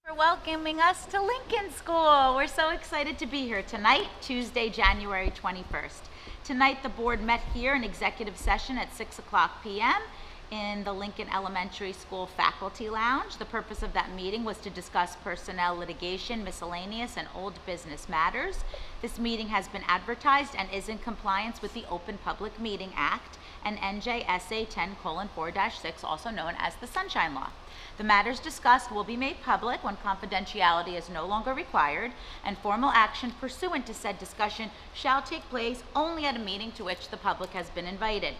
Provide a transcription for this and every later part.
For welcoming us to Lincoln School. We're so excited to be here tonight, Tuesday, January 21st. Tonight, the board met here in executive session at 6 o'clock p.m. in the Lincoln Elementary School Faculty Lounge. The purpose of that meeting was to discuss personnel litigation, miscellaneous, and old business matters. This meeting has been advertised and is in compliance with the Open Public Meeting Act and NJSA 10:4-6, also known as the Sunshine Law. The matters discussed will be made public when confidentiality is no longer required, and formal action pursuant to said discussion shall take place only at a meeting to which the public has been invited.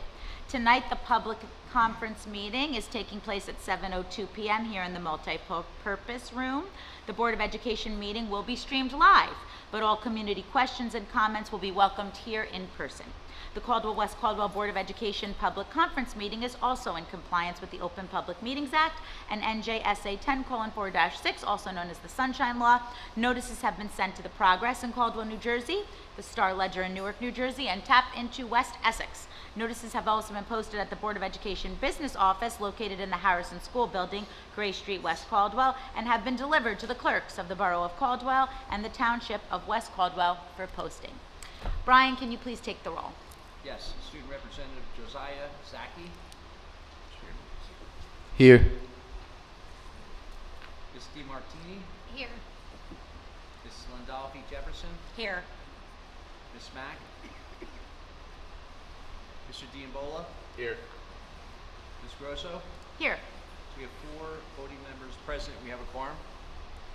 Tonight, the public conference meeting is taking place at 7:02 p.m. here in the multi-purpose room. The Board of Education meeting will be streamed live, but all community questions and comments will be welcomed here in person. The Caldwell-West Caldwell Board of Education public conference meeting is also in compliance with the Open Public Meetings Act and NJSA 10:4-6, also known as the Sunshine Law. Notices have been sent to the Progress in Caldwell, New Jersey, the Star Ledger in Newark, New Jersey, and Tap Into West Essex. Notices have also been posted at the Board of Education Business Office located in the Harrison School Building, Gray Street, West Caldwell, and have been delivered to the clerks of the Borough of Caldwell and the Township of West Caldwell for posting. Brian, can you please take the roll? Yes, Student Representative Josiah Zaki. Here. Ms. DiMartini. Here. Ms. Landolfi Jefferson. Here. Ms. Mack. Mr. Diambola. Here. Ms. Grosso. Here. So we have 4 voting members present. We have a quorum.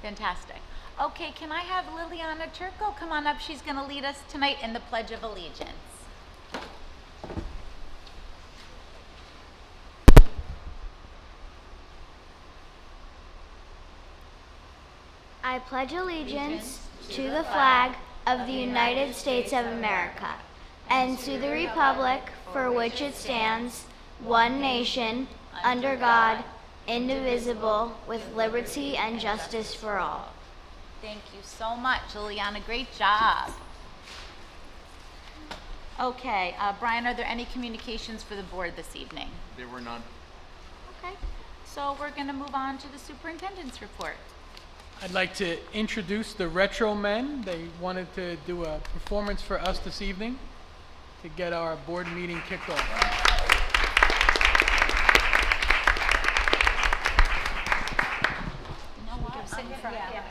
Fantastic. Okay, can I have Liliana Turco come on up? She's going to lead us tonight in the Pledge of Allegiance. I pledge allegiance to the flag of the United States of America and to the republic for which it stands, one nation, under God, indivisible, with liberty and justice for all. Thank you so much, Liliana. Great job. Okay, Brian, are there any communications for the board this evening? There were none. Okay, so we're going to move on to the superintendent's report. I'd like to introduce the Retro Men. They wanted to do a performance for us this evening to get our board meeting kicked off. You know what? Sit in front. Yeah.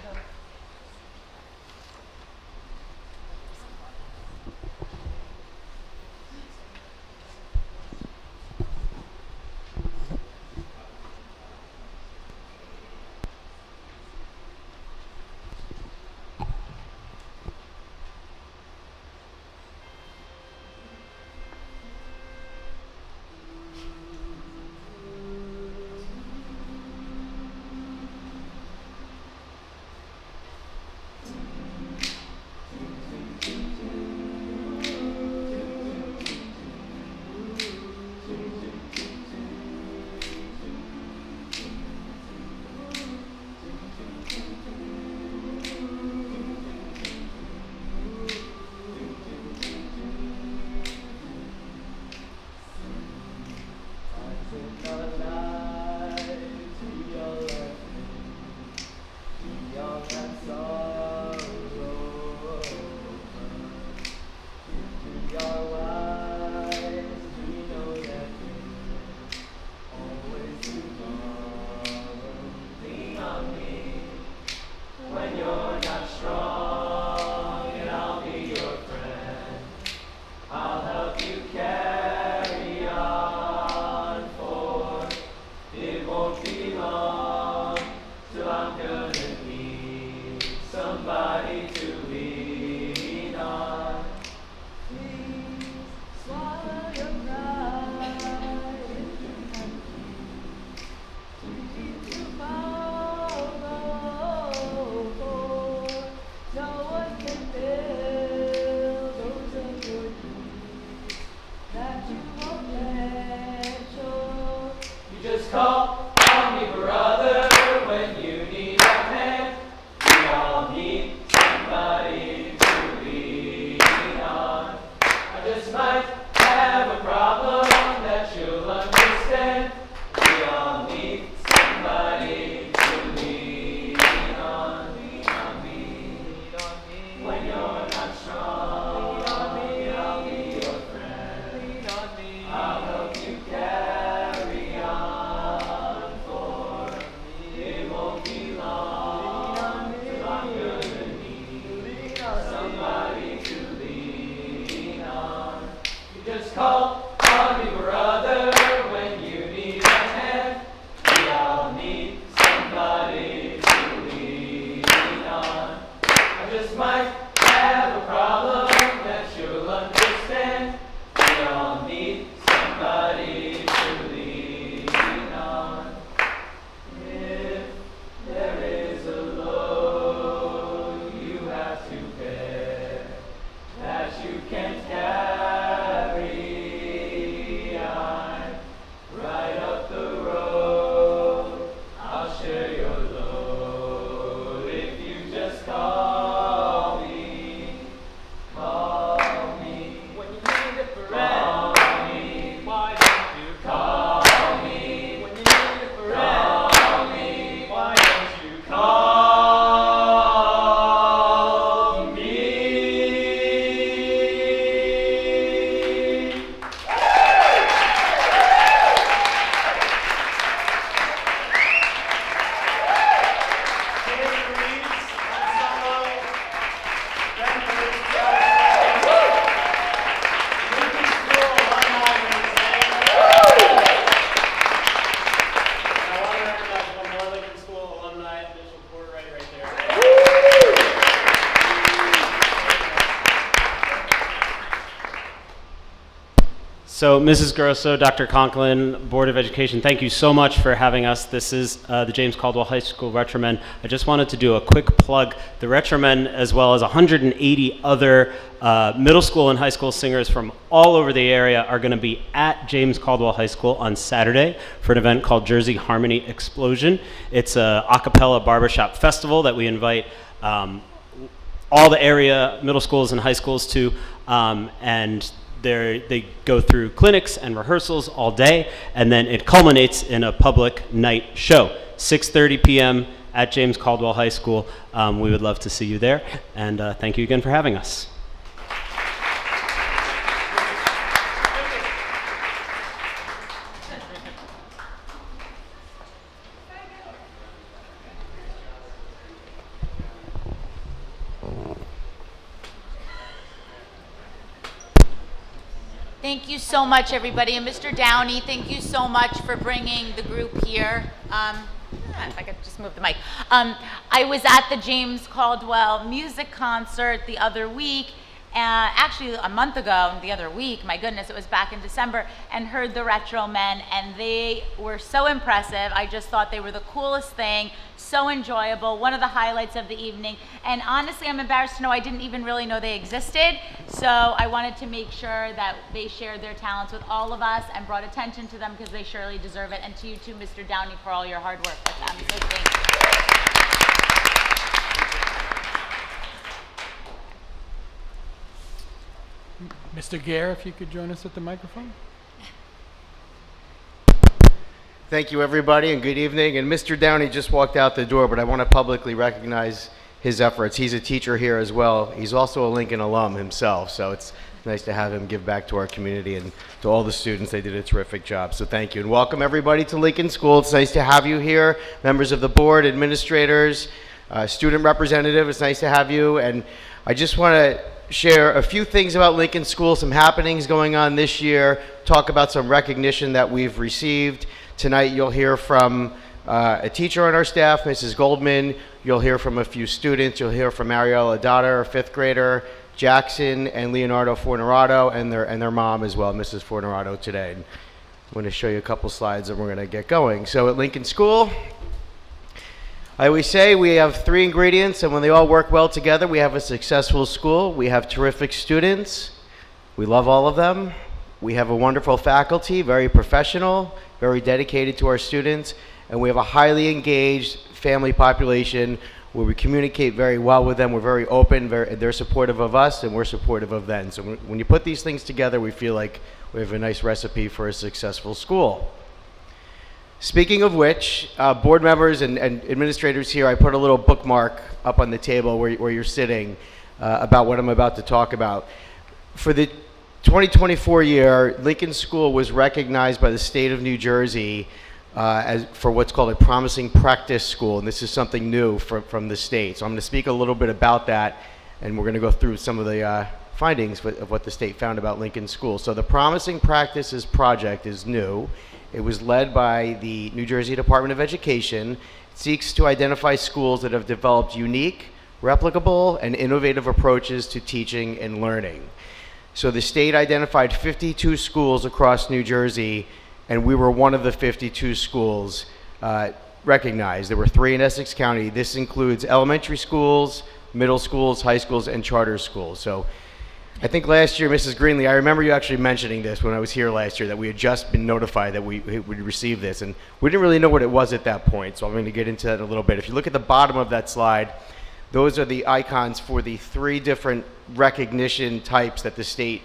call me brother when you need a hand. We all need somebody to lean on. I just might have a problem that you'll understand. We all need somebody to lean on. If there is a load you have to bear that you can't carry, I'm right up the road. I'll share your load if you just call me. Call me when you need a friend. Call me. Why don't you call me when you need a friend? Call me. Why don't you call me? So, Mrs. Grosso, Dr. Conklin, Board of Education, thank you so much for having us. This is the James Caldwell High School Retromen. I just wanted to do a quick plug. The Retromen, as well as 180 other middle school and high school singers from all over the area, are going to be at James Caldwell High School on Saturday for an event called Jersey Harmony Explosion. It's a a cappella barbershop festival that we invite all the area middle schools and high schools to, and they go through clinics and rehearsals all day, and then it culminates in a public night show, 6:30 p.m. at James Caldwell High School. We would love to see you there, and thank you again for having us. Thank you so much, everybody. And Mr. Downey, thank you so much for bringing the group here. If I could just move the mic. I was at the James Caldwell music concert the other week, actually a month ago, the other week, my goodness, it was back in December, and heard the Retro Men, and they were so impressive. I just thought they were the coolest thing, so enjoyable, one of the highlights of the evening. And honestly, I'm embarrassed to know I didn't even really know they existed, so I wanted to make sure that they shared their talents with all of us and brought attention to them because they surely deserve it. And to you too, Mr. Downey, for all your hard work with them. So thank you. Mr. Gare, if you could join us at the microphone. Thank you, everybody, and good evening. And Mr. Downey just walked out the door, but I want to publicly recognize his efforts. He's a teacher here as well. He's also a Lincoln alum himself, so it's nice to have him give back to our community and to all the students. They did a terrific job, so thank you. And welcome, everybody, to Lincoln School. It's nice to have you here, members of the board, administrators, student representative. It's nice to have you. And I just want to share a few things about Lincoln School, some happenings going on this year, talk about some recognition that we've received. Tonight you'll hear from a teacher on our staff, Mrs. Goldman. You'll hear from a few students. You'll hear from Ariella Dada, a fifth grader, Jackson and Leonardo Fornerato, and their mom as well, Mrs. Fornerato, today. And I'm going to show you a couple slides and we're going to get going. So at Lincoln School, I always say we have three ingredients, and when they all work well together, we have a successful school. We have terrific students. We love all of them. We have a wonderful faculty, very professional, very dedicated to our students, and we have a highly engaged family population where we communicate very well with them. We're very open, they're supportive of us, and we're supportive of them. So when you put these things together, we feel like we have a nice recipe for a successful school. Speaking of which, board members and administrators here, I put a little bookmark up on the table where you're sitting about what I'm about to talk about. For the 2024 year, Lincoln School was recognized by the state of New Jersey for what's called a promising practice school, and this is something new from the state. So I'm going to speak a little bit about that, and we're going to go through some of the findings of what the state found about Lincoln schools. So the Promising Practices Project is new. It was led by the New Jersey Department of Education. It seeks to identify schools that have developed unique, replicable, and innovative approaches to teaching and learning. So the state identified 52 schools across New Jersey, and we were one of the 52 schools recognized. There were 3 in Essex County. This includes elementary schools, middle schools, high schools, and charter schools. So I think last year, Mrs. Greenlee, I remember you actually mentioning this when I was here last year, that we had just been notified that we would receive this, and we didn't really know what it was at that point, so I'm going to get into that in a little bit. If you look at the bottom of that slide, those are the icons for the 3 different recognition types that the state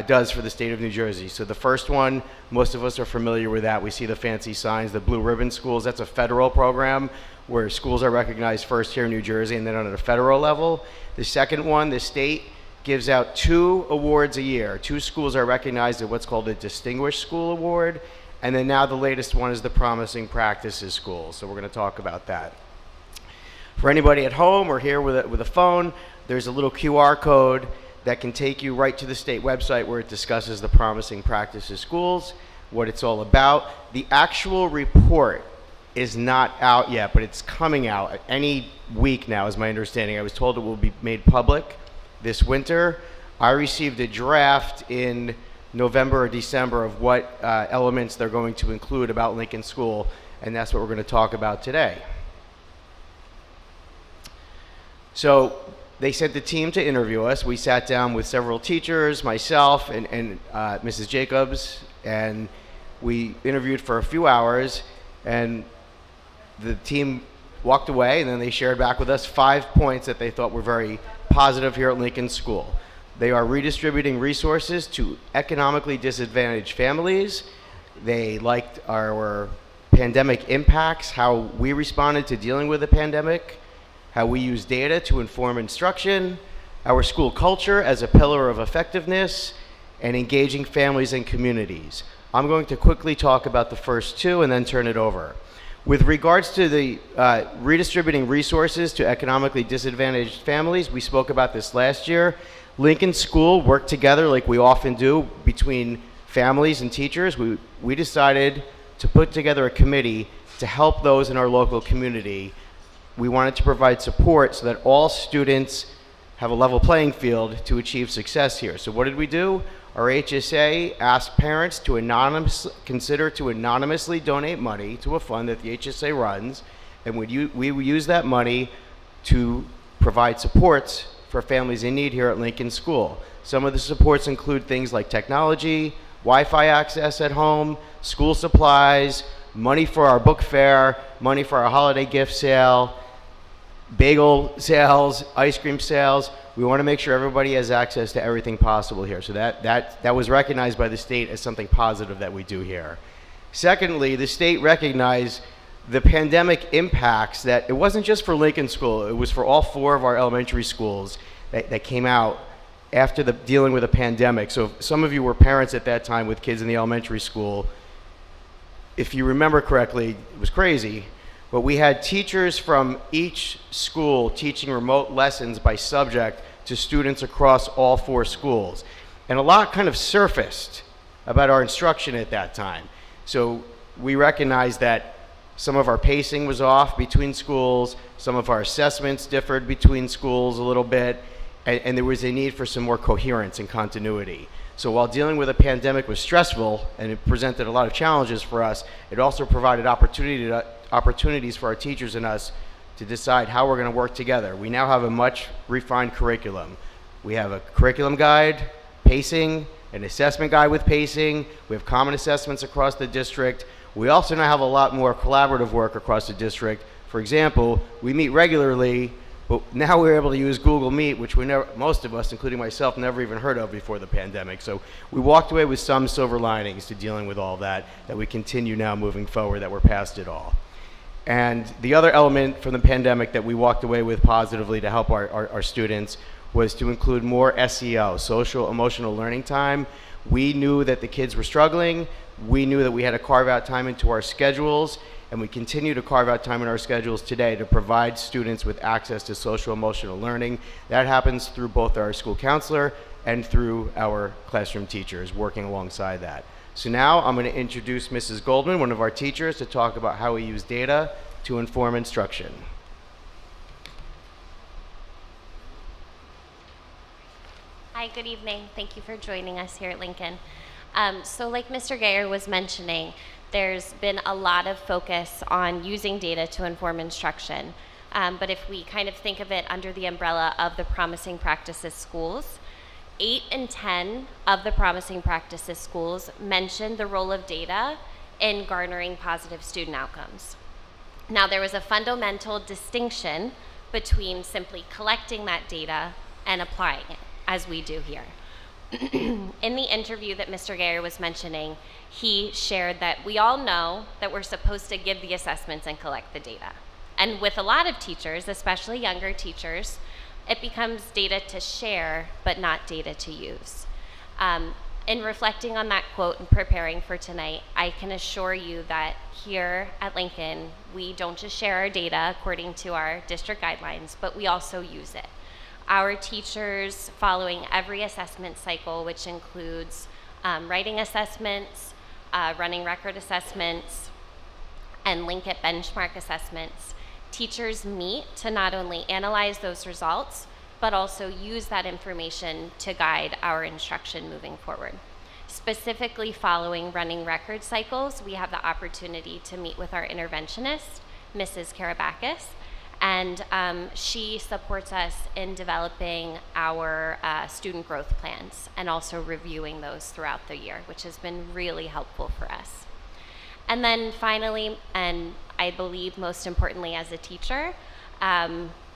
does for the state of New Jersey. So the first one, most of us are familiar with that. We see the fancy signs, the blue ribbon schools. That's a federal program where schools are recognized first here in New Jersey and then on a federal level. The second one, the state gives out 2 awards a year. 2 schools are recognized at what's called a Distinguished School Award. And then now the latest one is the Promising Practices School. So we're going to talk about that. For anybody at home or here with a phone, there's a little QR code that can take you right to the state website where it discusses the Promising Practices Schools, what it's all about. The actual report is not out yet, but it's coming out any week now, is my understanding. I was told it will be made public this winter. I received a draft in November or December of what elements they're going to include about Lincoln School, and that's what we're going to talk about today. So they sent the team to interview us. We sat down with several teachers, myself, and Mrs. Jacobs, and we interviewed for a few hours, and the team walked away, and then they shared back with us 5 points that they thought were very positive here at Lincoln School. They are redistributing resources to economically disadvantaged families. They liked our pandemic impacts, how we responded to dealing with the pandemic, how we use data to inform instruction, our school culture as a pillar of effectiveness, and engaging families and communities. I'm going to quickly talk about the first 2 and then turn it over. With regards to the redistributing resources to economically disadvantaged families, we spoke about this last year. Lincoln School worked together like we often do between families and teachers. We decided to put together a committee to help those in our local community. We wanted to provide support so that all students have a level playing field to achieve success here. So what did we do? Our HSA asked parents to consider to anonymously donate money to a fund that the HSA runs, and we use that money to provide supports for families in need here at Lincoln School. Some of the supports include things like technology, Wi-Fi access at home, school supplies, money for our book fair, money for our holiday gift sale, bagel sales, ice cream sales. We want to make sure everybody has access to everything possible here. So that was recognized by the state as something positive that we do here. Secondly, the state recognized the pandemic impacts, that it wasn't just for Lincoln School, it was for all 4 of our elementary schools that came out after dealing with a pandemic. So some of you were parents at that time with kids in the elementary school. If you remember correctly, it was crazy. But we had teachers from each school teaching remote lessons by subject to students across all 4 schools. And a lot kind of surfaced about our instruction at that time. So we recognized that some of our pacing was off between schools, some of our assessments differed between schools a little bit, and there was a need for some more coherence and continuity. So while dealing with a pandemic was stressful and it presented a lot of challenges for us, it also provided opportunities for our teachers and us to decide how we're going to work together. We now have a much refined curriculum. We have a curriculum guide, pacing, an assessment guide with pacing. We have common assessments across the district. We also now have a lot more collaborative work across the district. For example, we meet regularly, but now we're able to use Google Meet, which most of us, including myself, never even heard of before the pandemic. So we walked away with some silver linings to dealing with all that we continue now moving forward, that we're past it all. And the other element from the pandemic that we walked away with positively to help our students was to include more SEL, social emotional learning time. We knew that the kids were struggling. We knew that we had to carve out time into our schedules. and we continue to carve out time in our schedules today to provide students with access to social emotional learning. That happens through both our school counselor and through our classroom teachers working alongside that. So now I'm going to introduce Mrs. Goldman, one of our teachers, to talk about how we use data to inform instruction. Hi, good evening. Thank you for joining us here at Lincoln. So like Mr. Gayer was mentioning, there's been a lot of focus on using data to inform instruction. But if we kind of think of it under the umbrella of the Promising Practices schools, 8 in 10 of the Promising Practices schools mentioned the role of data in garnering positive student outcomes. Now, there was a fundamental distinction between simply collecting that data and applying it, as we do here. In the interview that Mr. Gayer was mentioning, he shared that we all know that we're supposed to give the assessments and collect the data. And with a lot of teachers, especially younger teachers, it becomes data to share, but not data to use. In reflecting on that quote and preparing for tonight, I can assure you that here at Lincoln, we don't just share our data according to our district guidelines, but we also use it. Our teachers, following every assessment cycle, which includes writing assessments, running record assessments, and link it benchmark assessments, teachers meet to not only analyze those results, but also use that information to guide our instruction moving forward. Specifically following running record cycles, we have the opportunity to meet with our interventionist, Mrs. Karabakis, and she supports us in developing our student growth plans and also reviewing those throughout the year, which has been really helpful for us. And then finally, and I believe most importantly as a teacher,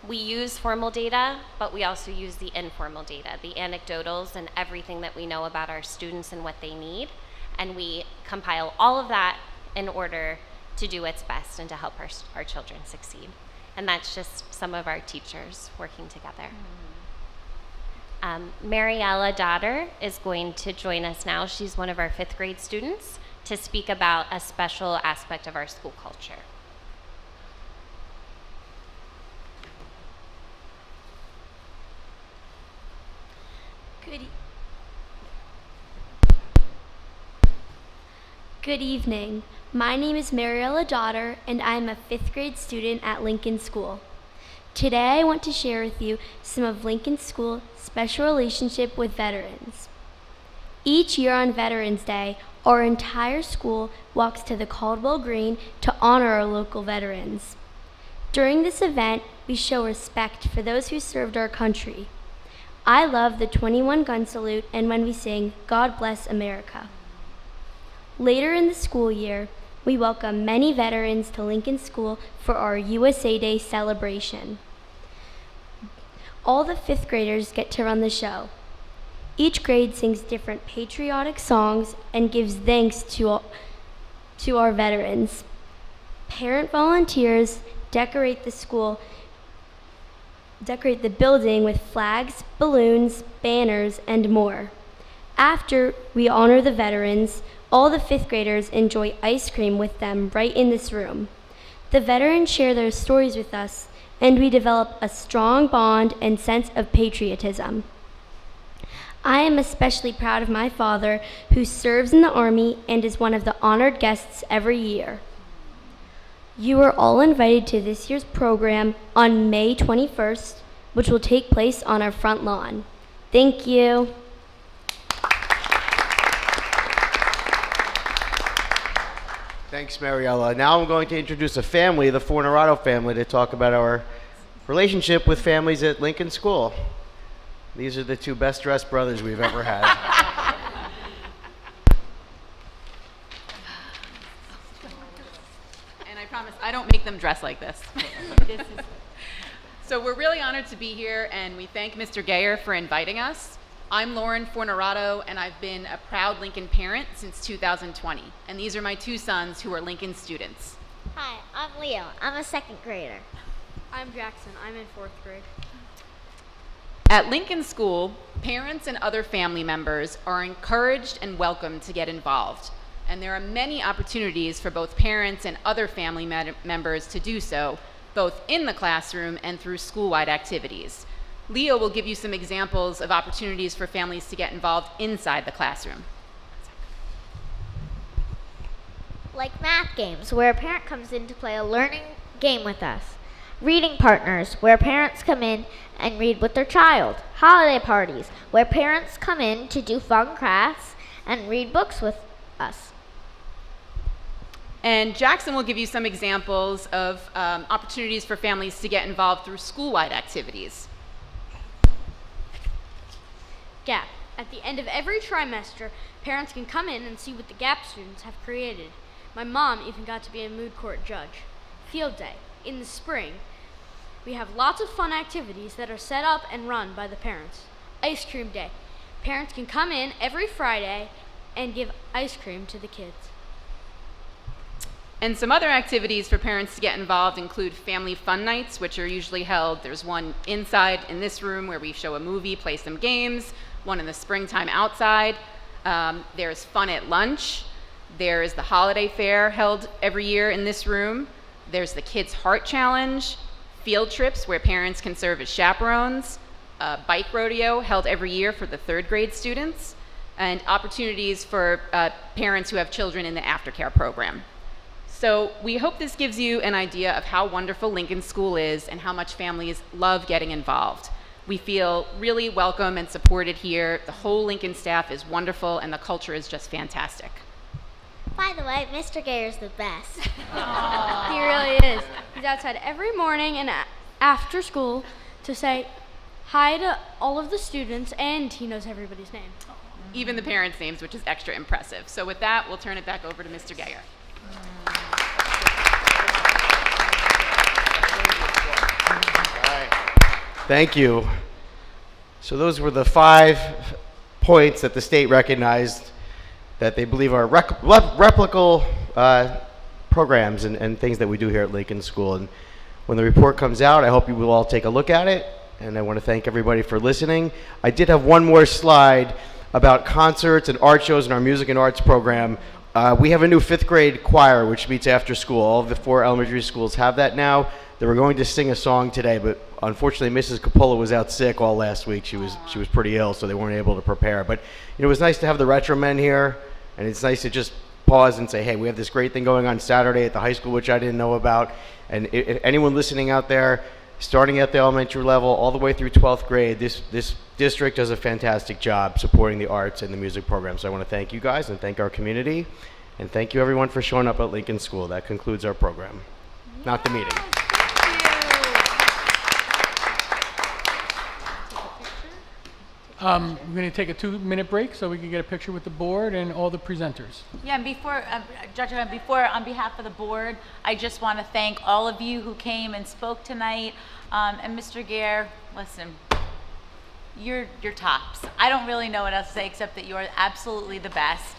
we use formal data, but we also use the informal data, the anecdotals and everything that we know about our students and what they need. And we compile all of that in order to do what's best and to help our children succeed. And that's just some of our teachers working together. Mariella Dotter is going to join us now. She's one of our 5th grade students to speak about a special aspect of our school culture. Good evening. My name is Mariella Dotter, and I'm a 5th grade student at Lincoln School. Today I want to share with you some of Lincoln School's special relationship with veterans. Each year on Veterans Day, our entire school walks to the Caldwell Green to honor our local veterans. During this event, we show respect for those who served our country. I love the 21 gun salute and when we sing, God Bless America. Later in the school year, we welcome many veterans to Lincoln School for our USA Day celebration. All the 5th graders get to run the show. Each grade sings different patriotic songs and gives thanks to our veterans. Parent volunteers decorate the building with flags, balloons, banners, and more. After we honor the veterans, all the 5th graders enjoy ice cream with them right in this room. The veterans share their stories with us, and we develop a strong bond and sense of patriotism. I am especially proud of my father, who serves in the Army and is one of the honored guests every year. You are all invited to this year's program on May 21st, which will take place on our front lawn. Thank you. Thanks, Mariella. Now I'm going to introduce a family, the Fornorato family, to talk about our relationship with families at Lincoln School. These are the 2 best-dressed brothers we've ever had. And I promise I don't make them dress like this. So we're really honored to be here, and we thank Mr. Gayer for inviting us. I'm Lauren Fornorato, and I've been a proud Lincoln parent since 2020. And these are my 2 sons who are Lincoln students. Hi, I'm Leo. I'm a 2nd grader. I'm Jackson. I'm in 4th grade. At Lincoln School, parents and other family members are encouraged and welcome to get involved. and there are many opportunities for both parents and other family members to do so, both in the classroom and through school-wide activities. Leo will give you some examples of opportunities for families to get involved inside the classroom. Like math games, where a parent comes in to play a learning game with us. Reading partners, where parents come in and read with their child. Holiday parties, where parents come in to do fun crafts and read books with us. And Jackson will give you some examples of opportunities for families to get involved through school-wide activities. GAP. At the end of every trimester, parents can come in and see what the GAP students have created. My mom even got to be a mood court judge. Field day. In the spring, we have lots of fun activities that are set up and run by the parents. Ice cream day. Parents can come in every Friday and give ice cream to the kids. And some other activities for parents to get involved include family fun nights, which are usually held. There's one inside in this room where we show a movie, play some games, one in the springtime outside. There's fun at lunch. There's the holiday fair held every year in this room. There's the Kids Heart Challenge, field trips where parents can serve as chaperones, a bike rodeo held every year for the 3rd grade students, and opportunities for parents who have children in the aftercare program. So we hope this gives you an idea of how wonderful Lincoln School is and how much families love getting involved. We feel really welcome and supported here. The whole Lincoln staff is wonderful and the culture is just fantastic. By the way, Mr. Gayer's the best. He really is. He's outside every morning and after school to say hi to all of the students, and he knows everybody's name. Even the parents' names, which is extra impressive. So with that, we'll turn it back over to Mr. Gayer. Thank you. So those were the 5 points that the state recognized that they believe are replicable programs and things that we do here at Lincoln School. And when the report comes out, I hope you will all take a look at it. And I want to thank everybody for listening. I did have one more slide about concerts and art shows in our music and arts program. We have a new 5th grade choir which meets after school. All of the 4 elementary schools have that now. They were going to sing a song today, but unfortunately Mrs. Capola was out sick all last week. She was pretty ill, so they weren't able to prepare. But it was nice to have the retro men here, and it's nice to just pause and say, hey, we have this great thing going on Saturday at the high school, which I didn't know about. And if anyone listening out there, starting at the elementary level all the way through 12th grade, this district does a fantastic job supporting the arts and the music program. So I want to thank you guys and thank our community. And thank you everyone for showing up at Lincoln School. That concludes our program. Not the meeting. We're going to take a 2-minute break so we can get a picture with the board and all the presenters. Yeah, and before, on behalf of the board, I just want to thank all of you who came and spoke tonight. And Mr. Gayer, listen, you're tops. I don't really know what else to say except that you are absolutely the best.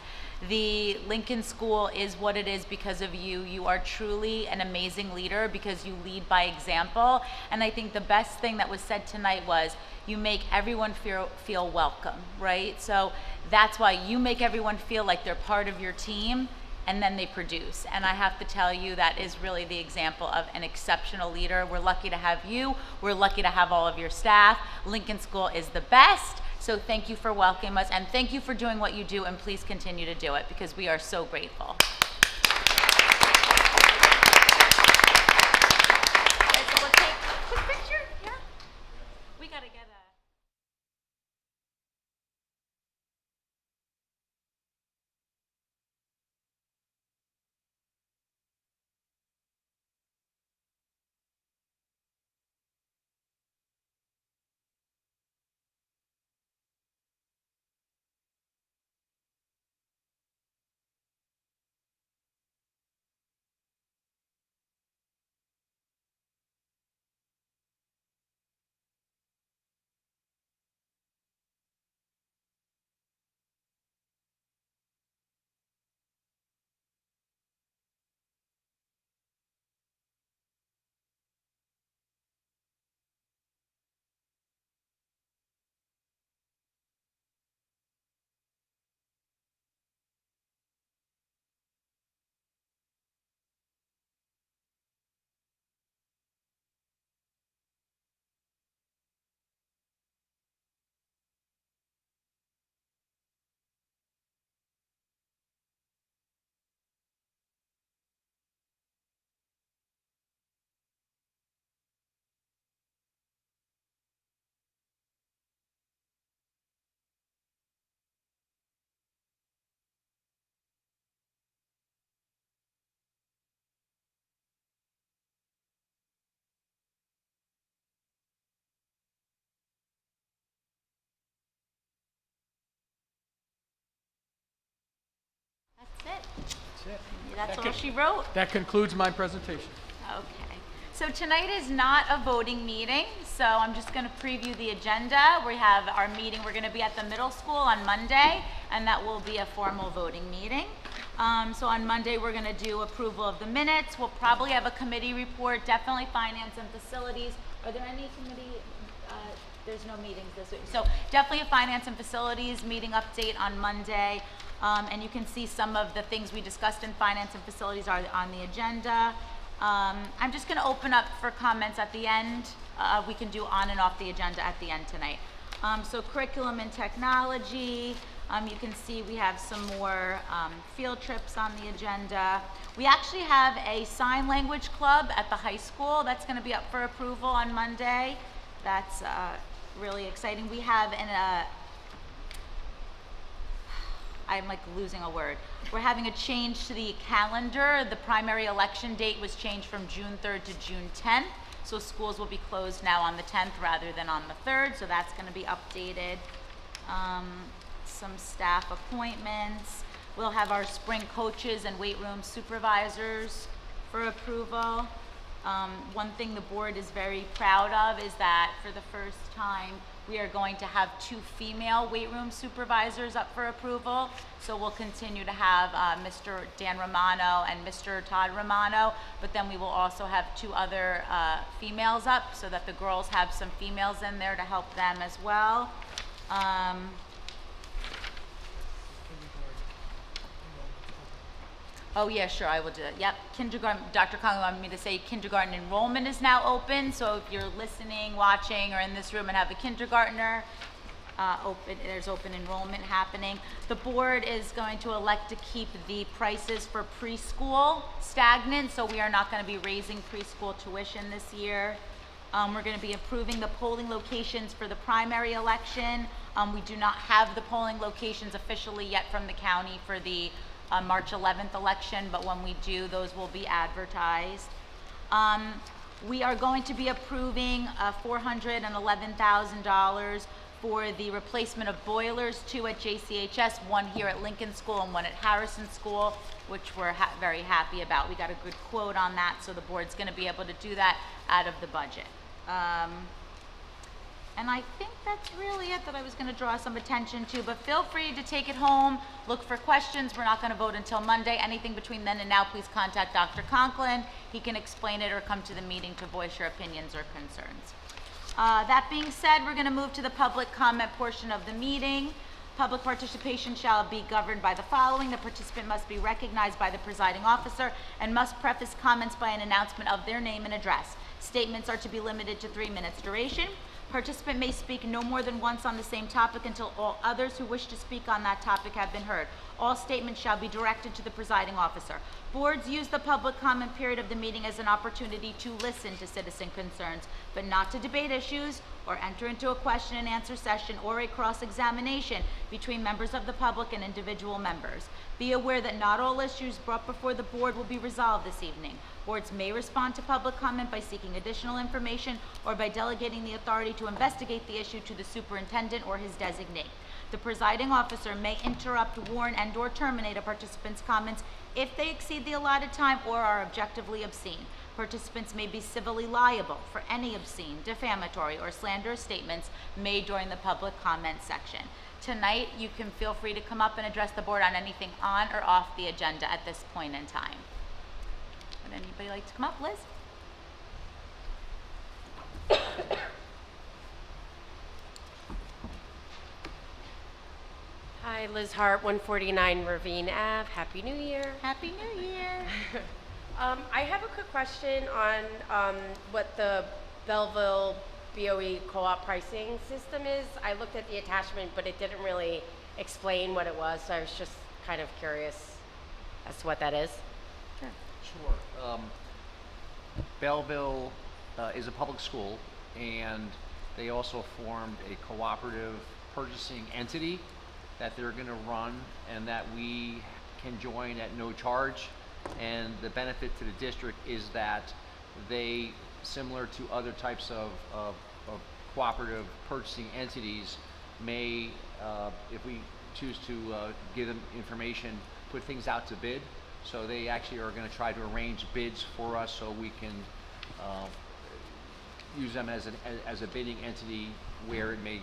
The Lincoln School is what it is because of you. You are truly an amazing leader because you lead by example. And I think the best thing that was said tonight was you make everyone feel welcome, right? So that's why you make everyone feel like they're part of your team, and then they produce. And I have to tell you, that is really the example of an exceptional leader. We're lucky to have you. We're lucky to have all of your staff. Lincoln School is the best. So thank you for welcoming us, and thank you for doing what you do, and please continue to do it because we are so grateful. We'll take a quick picture. Yeah, we gotta get a it. That's all she wrote? That concludes my presentation. Okay. So tonight is not a voting meeting, so I'm just going to preview the agenda. We have our meeting, we're going to be at the middle school on Monday, and that will be a formal voting meeting. So on Monday, we're going to do approval of the minutes. We'll probably have a committee report, definitely finance and facilities. Are there any committee, there's no meetings this week. So definitely a finance and facilities meeting update on Monday. And you can see some of the things we discussed in finance and facilities are on the agenda. I'm just going to open up for comments at the end. We can do on and off the agenda at the end tonight. So curriculum and technology. You can see we have some more field trips on the agenda. We actually have a sign language club at the high school that's going to be up for approval on Monday. That's really exciting. We have I'm like losing a word. We're having a change to the calendar. The primary election date was changed from June 3rd to June 10th. So schools will be closed now on the 10th rather than on the 3rd. So that's going to be updated. Some staff appointments. We'll have our spring coaches and weight room supervisors for approval. One thing the board is very proud of is that for the first time, we are going to have 2 female weight room supervisors up for approval. So we'll continue to have Mr. Dan Romano and Mr. Todd Romano, but then we will also have 2 other females up so that the girls have some females in there to help them as well. Oh yeah, sure, I will do it. Yep, kindergarten, Dr. Conley wanted me to say kindergarten enrollment is now open. So if you're listening, watching, or in this room and have a kindergartner, there's open enrollment happening. The board is going to elect to keep the prices for preschool stagnant, so we are not going to be raising preschool tuition this year. We're going to be approving the polling locations for the primary election. We do not have the polling locations officially yet from the county for the March 11th election, but when we do, those will be advertised. We are going to be approving $411,000 for the replacement of boilers, 2 at JCHS, 1 here at Lincoln School and 1 at Harrison School, which we're very happy about. We got a good quote on that, so the board's going to be able to do that out of the budget. And I think that's really it that I was going to draw some attention to, but feel free to take it home, look for questions. We're not going to vote until Monday. Anything between then and now, please contact Dr. Conklin. He can explain it or come to the meeting to voice your opinions or concerns. That being said, we're going to move to the public comment portion of the meeting. Public participation shall be governed by the following. The participant must be recognized by the presiding officer and must preface comments by an announcement of their name and address. Statements are to be limited to 3 minutes duration. Participant may speak no more than once on the same topic until all others who wish to speak on that topic have been heard. All statements shall be directed to the presiding officer. Boards use the public comment period of the meeting as an opportunity to listen to citizen concerns, but not to debate issues or enter into a question and answer session or a cross-examination between members of the public and individual members. Be aware that not all issues brought before the board will be resolved this evening. Boards may respond to public comment by seeking additional information or by delegating the authority to investigate the issue to the superintendent or his designee. The presiding officer may interrupt, warn, and/or terminate a participant's comments if they exceed the allotted time or are objectively obscene. Participants may be civilly liable for any obscene, defamatory, or slanderous statements made during the public comment section. Tonight, you can feel free to come up and address the board on anything on or off the agenda at this point in time. Would anybody like to come up? Liz? Hi, Liz Hart, 149 Ravine Ave. Happy New Year. Happy New Year. I have a quick question on what the Belleville BOE co-op pricing system is. I looked at the attachment, but it didn't really explain what it was, so I was just kind of curious as to what that is. Sure. Belleville is a public school, and they also formed a cooperative purchasing entity that they're going to run and that we can join at no charge. And the benefit to the district is that they, similar to other types of cooperative purchasing entities, may, if we choose to give them information, put things out to bid. So they actually are going to try to arrange bids for us so we can use them as a bidding entity where it may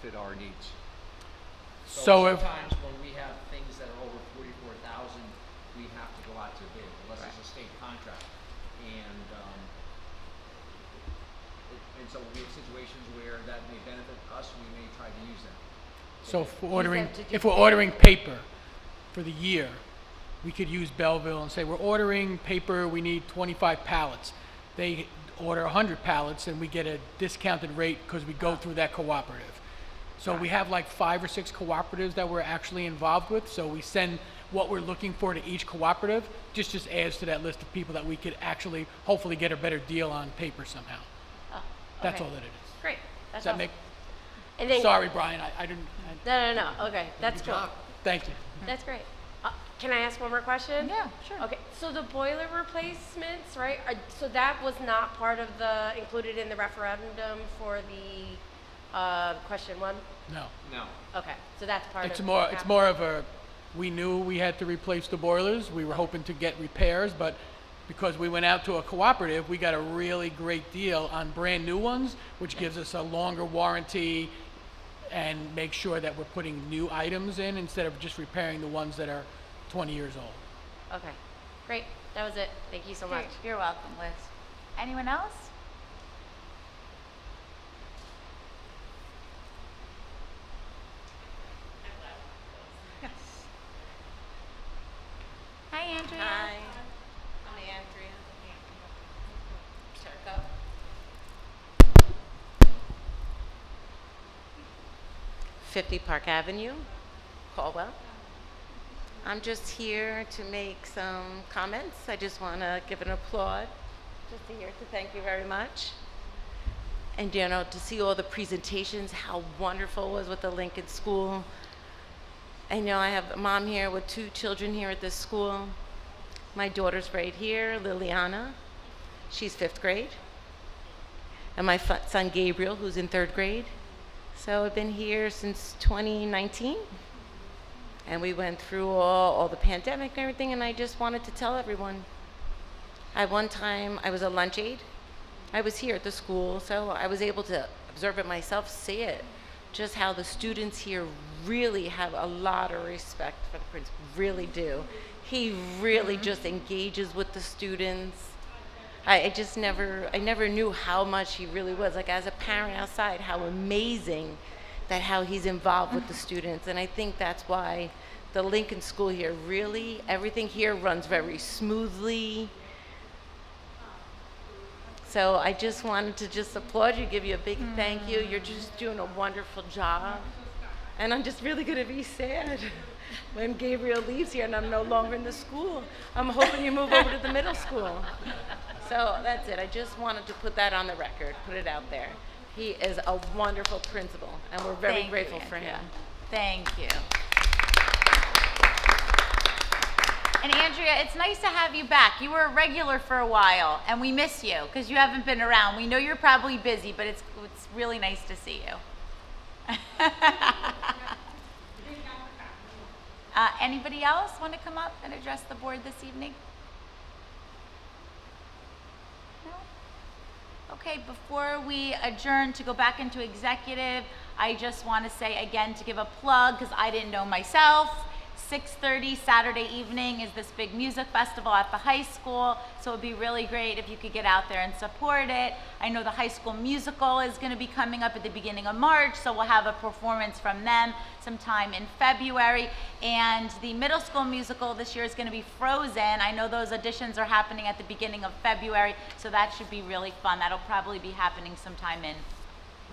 fit our needs. So if, sometimes when we have things that are over 44,000, we have to go out to bid unless it's a state contract. And so we have situations where that may benefit us, we may try to use them. so if we're ordering paper for the year, we could use Belleville and say, we're ordering paper, we need 25 pallets. They order 100 pallets and we get a discounted rate because we go through that cooperative. So we have like 5 or 6 cooperatives that we're actually involved with. So we send what we're looking for to each cooperative. Just adds to that list of people that we could actually hopefully get a better deal on paper somehow. Oh, That's okay. all that it is. Great. That's Does that awesome. make? And then, Sorry, Brian, I didn't. No. Okay, that's cool. Thank you. That's great. Can I ask one more question? Yeah, sure. Okay, so the boiler replacements, right? So that was not part of included in the referendum for the question 1? No. No. Okay, so that's part It's of more of a, we knew we had to replace the boilers. We were hoping to get repairs, but because we went out to a cooperative, we got a really great deal on brand new ones, which gives us a longer warranty and make sure that we're putting new items in instead of just repairing the ones that are 20 years old. Okay, great. That was it. Thank you so much. You're welcome, Liz. Anyone else? Yes. Hi, Andrea. Hi, I'm Andrea. Turco. "50 Park Avenue, Caldwell. I'm just here to make some comments. I just want to give an applaud, just here to thank you very much. And to see all the presentations, how wonderful it was with the Lincoln School. I know I have a mom here with 2 children here at this school. My daughter's right here, Liliana. She's 5th grade. And my son Gabriel, who's in 3rd grade. So I've been here since 2019. And we went through all the pandemic and everything, and I just wanted to tell everyone. At one time, I was a lunch aide. I was here at the school, so I was able to observe it myself, see it. Just how the students here really have a lot of respect for the principal, really do. He really just engages with the students. I never knew how much he really was. Like as a parent outside, how amazing that how he's involved with the students. And I think that's why the Lincoln School here really, everything here runs very smoothly. So I just wanted to just applaud you, give you a big thank you. You're just doing a wonderful job. And I'm just really gonna be sad when Gabriel leaves here and I'm no longer in the school. I'm hoping you move over to the middle school. So that's it. I just wanted to put that on the record, put it out there. He is a wonderful principal, and we're very grateful for him. Thank you. And Andrea, it's nice to have you back. You were a regular for a while, and we miss you because you haven't been around. We know you're probably busy, but it's really nice to see you. Anybody else want to come up and address the board this evening? Okay, before we adjourn to go back into executive, I just want to say again to give a plug because I didn't know myself. 6:30 Saturday evening is this big music festival at the high school, so it would be really great if you could get out there and support it. I know the high school musical is going to be coming up at the beginning of March, so we'll have a performance from them sometime in February. And the middle school musical this year is going to be Frozen. I know those auditions are happening at the beginning of February, so that should be really fun. That'll probably be happening sometime in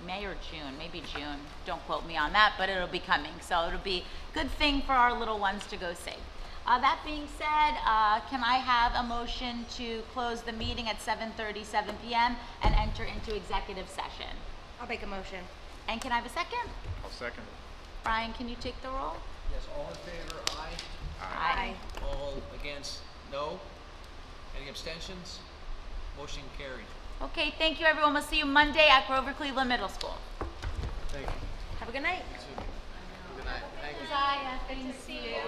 May or June, maybe June. Don't quote me on that, but it'll be coming. So it'll be a good thing for our little ones to go see. That being said, can I have a motion to close the meeting at 7:37 p.m. and enter into executive session? I'll make a motion. And can I have a second? I'll second. Brian, can you take the roll? Yes, all in favor, aye. Aye. All against, no. Any abstentions? Motion carried. Okay, thank you everyone. We'll see you Monday at Grover Cleveland Middle School. Thank you. Have a good night. Good night. Thank you. Bye. Nice to see you.